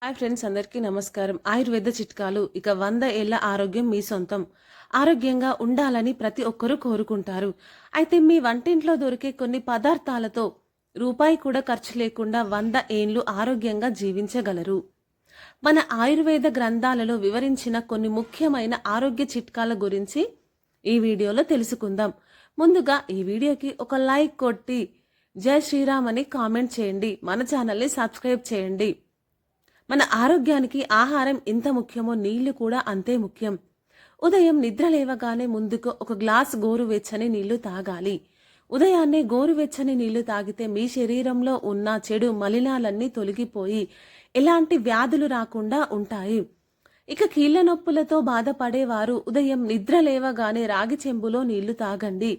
Hi friends, అందరికీ నమస్కారం. ఆయుర్వేద చిట్కాలు. ఇక 100 ఏళ్ల ఆరోగ్యం మీ సొంతం. ఆరోగ్యంగా ఉండాలని ప్రతి ఒక్కరూ కోరుకుంటారు. అయితే మీ వంటింట్లో దొరికే కొన్ని పదార్థాలతో రూపాయి కూడా ఖర్చు లేకుండా 100 ఏళ్లు ఆరోగ్యంగా జీవించగలరు. మన ఆయుర్వేద గ్రంథాలలో వివరించిన కొన్ని ముఖ్యమైన ఆరోగ్య చిట్కాల గురించి ఈ వీడియోలో తెలుసుకుందాం. ముందుగా ఈ వీడియోకి ఒక లైక్ కొట్టి జై శ్రీరామ్ అని కామెంట్ చేయండి. మన ఛానల్ని సబ్స్క్రైబ్ చేయండి. మన ఆరోగ్యానికి ఆహారం ఎంత ముఖ్యమో నీళ్లు కూడా అంతే ముఖ్యం. ఉదయం నిద్ర లేవగానే ముందుకు ఒక గ్లాస్ గోరువెచ్చని నీళ్లు తాగాలి. ఉదయాన్నే గోరువెచ్చని నీళ్లు తాగితే మీ శరీరంలో ఉన్న చెడు మలినాలన్నీ తొలగిపోయి ఎలాంటి వ్యాధులు రాకుండా ఉంటాయి. ఇక కీళ్ల నొప్పులతో బాధపడేవారు ఉదయం నిద్ర లేవగానే రాగి చెంబులో నీళ్లు తాగండి.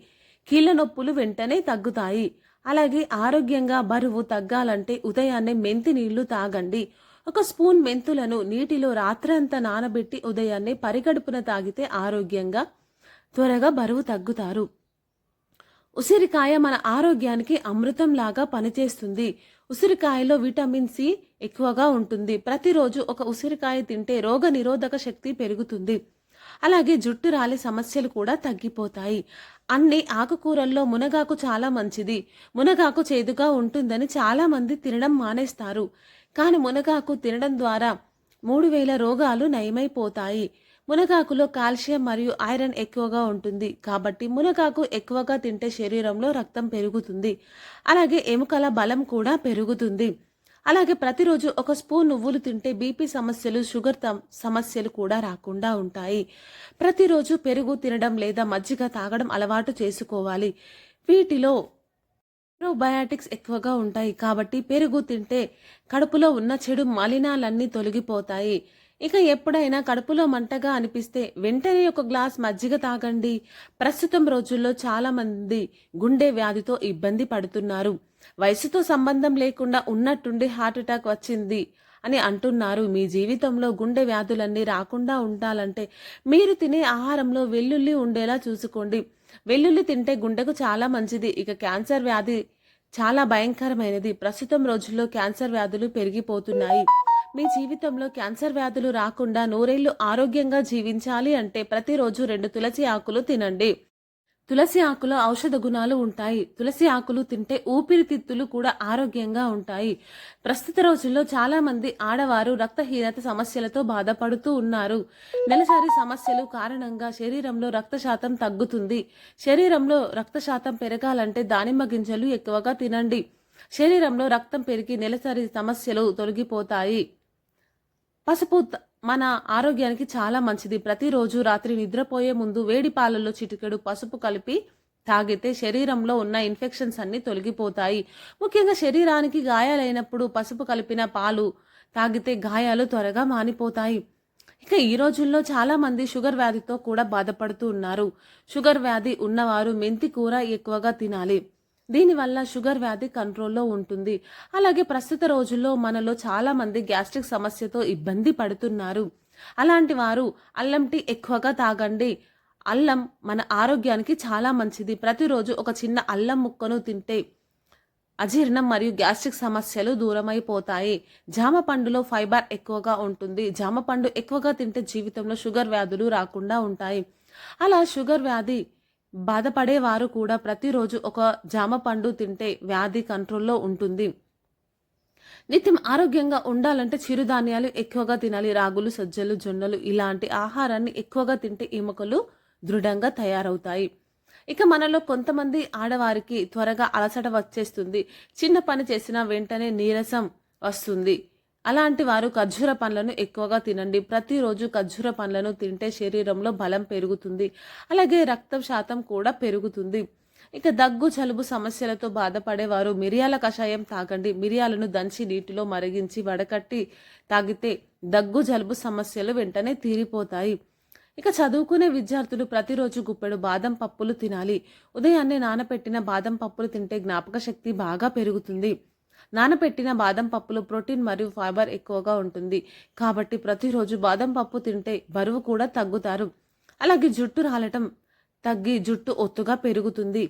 కీళ్ల నొప్పులు వెంటనే తగ్గుతాయి. అలాగే ఆరోగ్యంగా బరువు తగ్గాలంటే ఉదయాన్నే మెంతి నీళ్లు తాగండి. ఒక స్పూన్ మెంతులను నీటిలో రాత్రంతా నానబెట్టి ఉదయాన్నే పరిగడుపున తాగితే ఆరోగ్యంగా త్వరగా బరువు తగ్గుతారు. ఉసిరికాయ మన ఆరోగ్యానికి అమృతంలాగా పనిచేస్తుంది. ఉసిరికాయలో విటమిన్ సి ఎక్కువగా ఉంటుంది. ప్రతిరోజు ఒక ఉసిరికాయ తింటే రోగ నిరోధక శక్తి పెరుగుతుంది. అలాగే జుట్టు రాలే సమస్యలు కూడా తగ్గిపోతాయి. అన్ని ఆకుకూరల్లో మునగాకు చాలా మంచిది. మునగాకు చేదుగా ఉంటుందని చాలా మంది తినడం మానేస్తారు. కానీ మునగాకు తినడం ద్వారా 3000 రోగాలు నయమైపోతాయి. మునగాకులో కాల్షియం మరియు ఐరన్ ఎక్కువగా ఉంటుంది. కాబట్టి మునగాకు ఎక్కువగా తింటే శరీరంలో రక్తం పెరుగుతుంది. అలాగే ఎముకల బలం కూడా పెరుగుతుంది. అలాగే ప్రతిరోజు ఒక స్పూన్ నువ్వులు తింటే బీపీ సమస్యలు, షుగర్ సమస్యలు కూడా రాకుండా ఉంటాయి. ప్రతిరోజు పెరుగు తినడం లేదా మజ్జిగ తాగడం అలవాటు చేసుకోవాలి. వీటిలో ప్రోబయాటిక్స్ ఎక్కువగా ఉంటాయి. కాబట్టి పెరుగు తింటే కడుపులో ఉన్న చెడు మలినాలన్నీ తొలగిపోతాయి. ఇక ఎప్పుడైనా కడుపులో మంటగా అనిపిస్తే వెంటనే ఒక గ్లాస్ మజ్జిగ తాగండి. ప్రస్తుతం రోజుల్లో చాలా మంది గుండె వ్యాధితో ఇబ్బంది పడుతున్నారు. వయసుతో సంబంధం లేకుండా ఉన్నట్టుండి హార్ట్ అటాక్ వచ్చింది అని అంటున్నారు. మీ జీవితంలో గుండె వ్యాధులన్నీ రాకుండా ఉండాలంటే మీరు తినే ఆహారంలో వెల్లుల్లి ఉండేలా చూసుకోండి. వెల్లుల్లి తింటే గుండెకు చాలా మంచిది. ఇక క్యాన్సర్ వ్యాధి చాలా భయంకరమైనది. ప్రస్తుతం రోజుల్లో క్యాన్సర్ వ్యాధులు పెరిగిపోతున్నాయి. మీ జీవితంలో క్యాన్సర్ వ్యాధులు రాకుండా నూరేళ్లు ఆరోగ్యంగా జీవించాలి అంటే ప్రతిరోజు 2 తులసి ఆకులు తినండి. తులసి ఆకులో ఔషధ గుణాలు ఉంటాయి. తులసి ఆకులు తింటే ఊపిరితిత్తులు కూడా ఆరోగ్యంగా ఉంటాయి. ప్రస్తుత రోజుల్లో చాలా మంది ఆడవారు రక్తహీనత సమస్యలతో బాధపడుతూ ఉన్నారు. నెలసరి సమస్యలు కారణంగా శరీరంలో రక్త శాతం తగ్గుతుంది. శరీరంలో రక్త శాతం పెరగాలంటే దానిమ్మ గింజలు ఎక్కువగా తినండి. శరీరంలో రక్తం పెరిగి నెలసరి సమస్యలు తొలగిపోతాయి. పసుపు మన ఆరోగ్యానికి చాలా మంచిది. ప్రతిరోజు రాత్రి నిద్రపోయే ముందు వేడి పాలల్లో చిటికెడు పసుపు కలిపి తాగితే శరీరంలో ఉన్న ఇన్ఫెక్షన్స్ అన్ని తొలగిపోతాయి. ముఖ్యంగా శరీరానికి గాయాలైనప్పుడు పసుపు కలిపిన పాలు తాగితే గాయాలు త్వరగా మానిపోతాయి. ఇక ఈ రోజుల్లో చాలా మంది షుగర్ వ్యాధితో కూడా బాధపడుతూ ఉన్నారు. షుగర్ వ్యాధి ఉన్నవారు మెంతి కూర ఎక్కువగా తినాలి. దీనివల్ల షుగర్ వ్యాధి కంట్రోల్లో ఉంటుంది. అలాగే ప్రస్తుత రోజుల్లో మనలో చాలా మంది గ్యాస్ట్రిక్ సమస్యతో ఇబ్బంది పడుతున్నారు. అలాంటి వారు అల్లం టీ ఎక్కువగా తాగండి. అల్లం మన ఆరోగ్యానికి చాలా మంచిది. ప్రతిరోజు ఒక చిన్న అల్లం ముక్కను తింటే అజీర్ణం మరియు గ్యాస్ట్రిక్ సమస్యలు దూరమైపోతాయి. జామ పండులో ఫైబర్ ఎక్కువగా ఉంటుంది. జామ పండు ఎక్కువగా తింటే జీవితంలో షుగర్ వ్యాధులు రాకుండా ఉంటాయి. అలా షుగర్ వ్యాధి బాధపడేవారు కూడా ప్రతిరోజు ఒక జామ పండు తింటే వ్యాధి కంట్రోల్లో ఉంటుంది. నిత్యం ఆరోగ్యంగా ఉండాలంటే చిరుధాన్యాలు ఎక్కువగా తినాలి. రాగులు, సజ్జలు, జొన్నలు ఇలాంటి ఆహారాన్ని ఎక్కువగా తింటే ఎముకలు దృఢంగా తయారవుతాయి. ఇక మనలో కొంతమంది ఆడవారికి త్వరగా అలసట వచ్చేస్తుంది. చిన్న పని చేసినా వెంటనే నీరసం వస్తుంది. అలాంటి వారు ఖర్జూర పండ్లను ఎక్కువగా తినండి. ప్రతిరోజు ఖర్జూర పండ్లను తింటే శరీరంలో బలం పెరుగుతుంది. అలాగే రక్తం శాతం కూడా పెరుగుతుంది. ఇక దగ్గు, జలుబు సమస్యలతో బాధపడేవారు మిరియాల కషాయం తాగండి. మిరియాలను దంచి నీటిలో మరిగించి వడకట్టి తాగితే దగ్గు, జలుబు సమస్యలు వెంటనే తీరిపోతాయి. ఇక చదువుకునే విద్యార్థులు ప్రతిరోజు గుప్పెడు బాదం పప్పులు తినాలి. ఉదయాన్నే నానపెట్టిన బాదం పప్పులు తింటే జ్ఞాపక శక్తి బాగా పెరుగుతుంది. నానబెట్టిన బాదం పప్పులో ప్రోటీన్ మరియు ఫైబర్ ఎక్కువగా ఉంటుంది. కాబట్టి ప్రతిరోజు బాదం పప్పు తింటే బరువు కూడా తగ్గుతారు. అలాగే జుట్టు రాలటం తగ్గి జుట్టు ఒత్తుగా పెరుగుతుంది.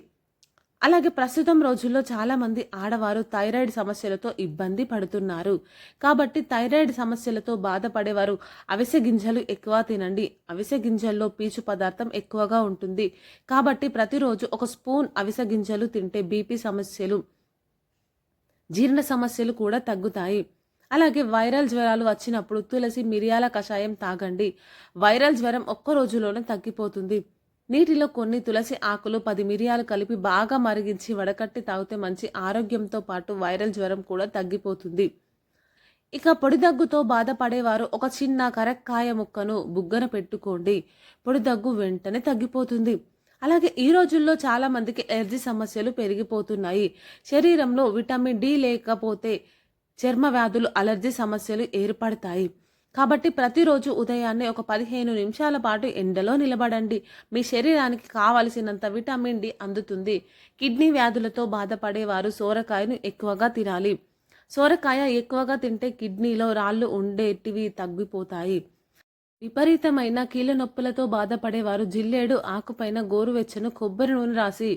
అలాగే ప్రస్తుతం రోజుల్లో చాలామంది ఆడవారు థైరాయిడ్ సమస్యలతో ఇబ్బంది పడుతున్నారు. కాబట్టి థైరాయిడ్ సమస్యలతో బాధపడేవారు అవిసె గింజలు ఎక్కువ తినండి. అవిసె గింజల్లో పీచు పదార్థం ఎక్కువగా ఉంటుంది. కాబట్టి ప్రతిరోజు ఒక స్పూన్ అవిసె గింజలు తింటే బీపీ సమస్యలు, జీర్ణ సమస్యలు కూడా తగ్గుతాయి. అలాగే వైరల్ జ్వరాలు వచ్చినప్పుడు తులసి మిరియాల కషాయం తాగండి. వైరల్ జ్వరం ఒక్క రోజులోనే తగ్గిపోతుంది. నీటిలో కొన్ని తులసి ఆకులు 10 మిరియాలు కలిపి బాగా మరిగించి వడకట్టి తాగితే మంచి ఆరోగ్యంతో పాటు వైరల్ జ్వరం కూడా తగ్గిపోతుంది. ఇక పొడి దగ్గుతో బాధపడేవారు ఒక చిన్న కరక్కాయ ముక్కను బుగ్గన పెట్టుకోండి. పొడి దగ్గు వెంటనే తగ్గిపోతుంది. అలాగే ఈ రోజుల్లో చాలా మందికి ఎలర్జీ సమస్యలు పెరిగిపోతున్నాయి. శరీరంలో విటమిన్ డి లేకపోతే చర్మ వ్యాధులు, అలర్జీ సమస్యలు ఏర్పడతాయి. కాబట్టి ప్రతిరోజు ఉదయాన్నే ఒక 15 నిమిషాల పాటు ఎండలో నిలబడండి. మీ శరీరానికి కావలసినంత విటమిన్ డి అందుతుంది. కిడ్నీ వ్యాధులతో బాధపడేవారు సోరకాయను ఎక్కువగా తినాలి. సోరకాయ ఎక్కువగా తింటే కిడ్నీలో రాళ్ళు ఉండేటివి తగ్గిపోతాయి. విపరీతమైన కీళ్ళ నొప్పులతో బాధపడేవారు జిల్లేడు ఆకుపైన గోరువెచ్చని కొబ్బరి నూనె రాసి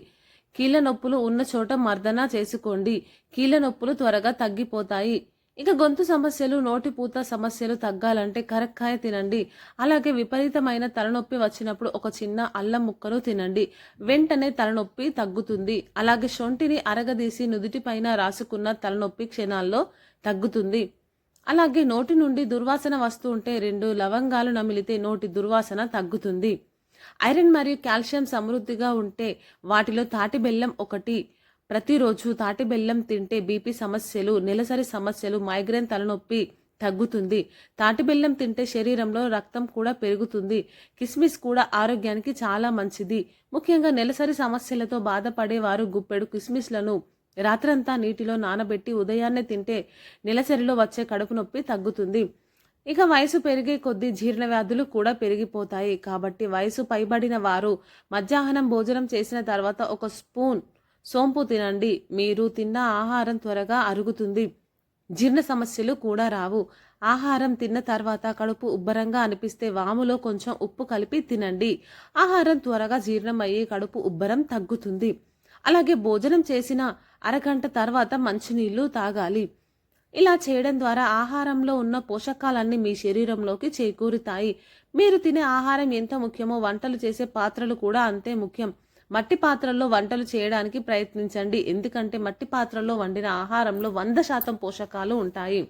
కీళ్ళ నొప్పులు ఉన్న చోట మర్దన చేసుకోండి. కీళ్ళ నొప్పులు త్వరగా తగ్గిపోతాయి. ఇక గొంతు సమస్యలు, నోటిపూత సమస్యలు తగ్గాలంటే కరక్కాయ తినండి. అలాగే విపరీతమైన తలనొప్పి వచ్చినప్పుడు ఒక చిన్న అల్లం ముక్కను తినండి. వెంటనే తలనొప్పి తగ్గుతుంది. అలాగే శొంఠిని అరగదీసి నుదుటిపైన రాసుకున్న తలనొప్పి క్షణాల్లో తగ్గుతుంది. అలాగే నోటి నుండి దుర్వాసన వస్తూ ఉంటే 2 లవంగాలు నమిలితే నోటి దుర్వాసన తగ్గుతుంది. ఐరన్ మరియు కాల్షియం సమృద్ధిగా ఉంటే వాటిలో తాటి బెల్లం ఒకటి. ప్రతిరోజు తాటి బెల్లం తింటే బీపీ సమస్యలు, నెలసరి సమస్యలు, మైగ్రేన్, తలనొప్పి తగ్గుతుంది. తాటి బెల్లం తింటే శరీరంలో రక్తం కూడా పెరుగుతుంది. కిస్మిస్ కూడా ఆరోగ్యానికి చాలా మంచిది. ముఖ్యంగా నెలసరి సమస్యలతో బాధపడేవారు గుప్పెడు కిస్మిస్లను రాత్రంతా నీటిలో నానబెట్టి ఉదయాన్నే తింటే నెలసరిలో వచ్చే కడుపు నొప్పి తగ్గుతుంది. ఇక వయసు పెరిగే కొద్దీ జీర్ణ వ్యాధులు కూడా పెరిగిపోతాయి. కాబట్టి వయసు పైబడిన వారు మధ్యాహ్నం భోజనం చేసిన తర్వాత ఒక స్పూన్ సోంపు తినండి. మీరు తిన్న ఆహారం త్వరగా అరుగుతుంది. జీర్ణ సమస్యలు కూడా రావు. ఆహారం తిన్న తర్వాత కడుపు ఉబ్బరంగా అనిపిస్తే వాములో కొంచెం ఉప్పు కలిపి తినండి. ఆహారం త్వరగా జీర్ణమయ్యి కడుపు ఉబ్బరం తగ్గుతుంది. అలాగే భోజనం చేసిన అరగంట తర్వాత మంచినీళ్లు తాగాలి. ఇలా చేయడం ద్వారా ఆహారంలో ఉన్న పోషకాలన్నీ మీ శరీరంలోకి చేకూరుతాయి. మీరు తినే ఆహారం ఎంత ముఖ్యమో వంటలు చేసే పాత్రలు కూడా అంతే ముఖ్యం. మట్టి పాత్రల్లో వంటలు చేయడానికి ప్రయత్నించండి. ఎందుకంటే మట్టి పాత్రల్లో వండిన ఆహారంలో 100% పోషకాలు ఉంటాయి.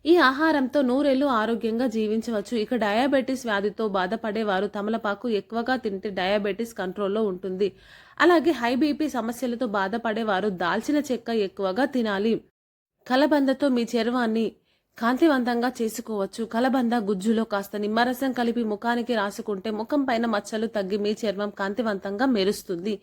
ఈ ఆహారంతో 100 ఏళ్లు ఆరోగ్యంగా జీవించవచ్చు. ఇక డయాబెటీస్ వ్యాధితో బాధపడేవారు తమలపాకు ఎక్కువగా తింటే డయాబెటీస్ కంట్రోల్లో ఉంటుంది. అలాగే హై బీపీ సమస్యలతో బాధపడేవారు దాల్చిన చెక్క ఎక్కువగా తినాలి. కలబందతో మీ చర్మాన్ని కాంతివంతంగా చేసుకోవచ్చు. కలబంద గుజ్జులో కాస్త నిమ్మరసం కలిపి ముఖానికి రాసుకుంటే ముఖం పైన మచ్చలు తగ్గి మీ చర్మం కాంతివంతంగా మెరుస్తుంది.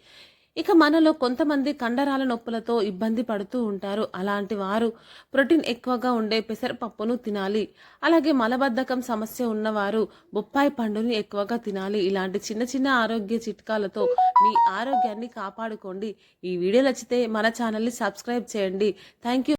ఇక మనలో కొంతమంది కండరాల నొప్పులతో ఇబ్బంది పడుతూ ఉంటారు. అలాంటి వారు ప్రోటీన్ ఎక్కువగా ఉండే పెసరపప్పును తినాలి. అలాగే మలబద్ధకం సమస్య ఉన్నవారు బొప్పాయి పండుని ఎక్కువగా తినాలి. ఇలాంటి చిన్న చిన్న ఆరోగ్య చిట్కాలతో మీ ఆరోగ్యాన్ని కాపాడుకోండి. ఈ వీడియో నచ్చితే మన ఛానల్ని సబ్స్క్రైబ్ చేయండి. Thank you.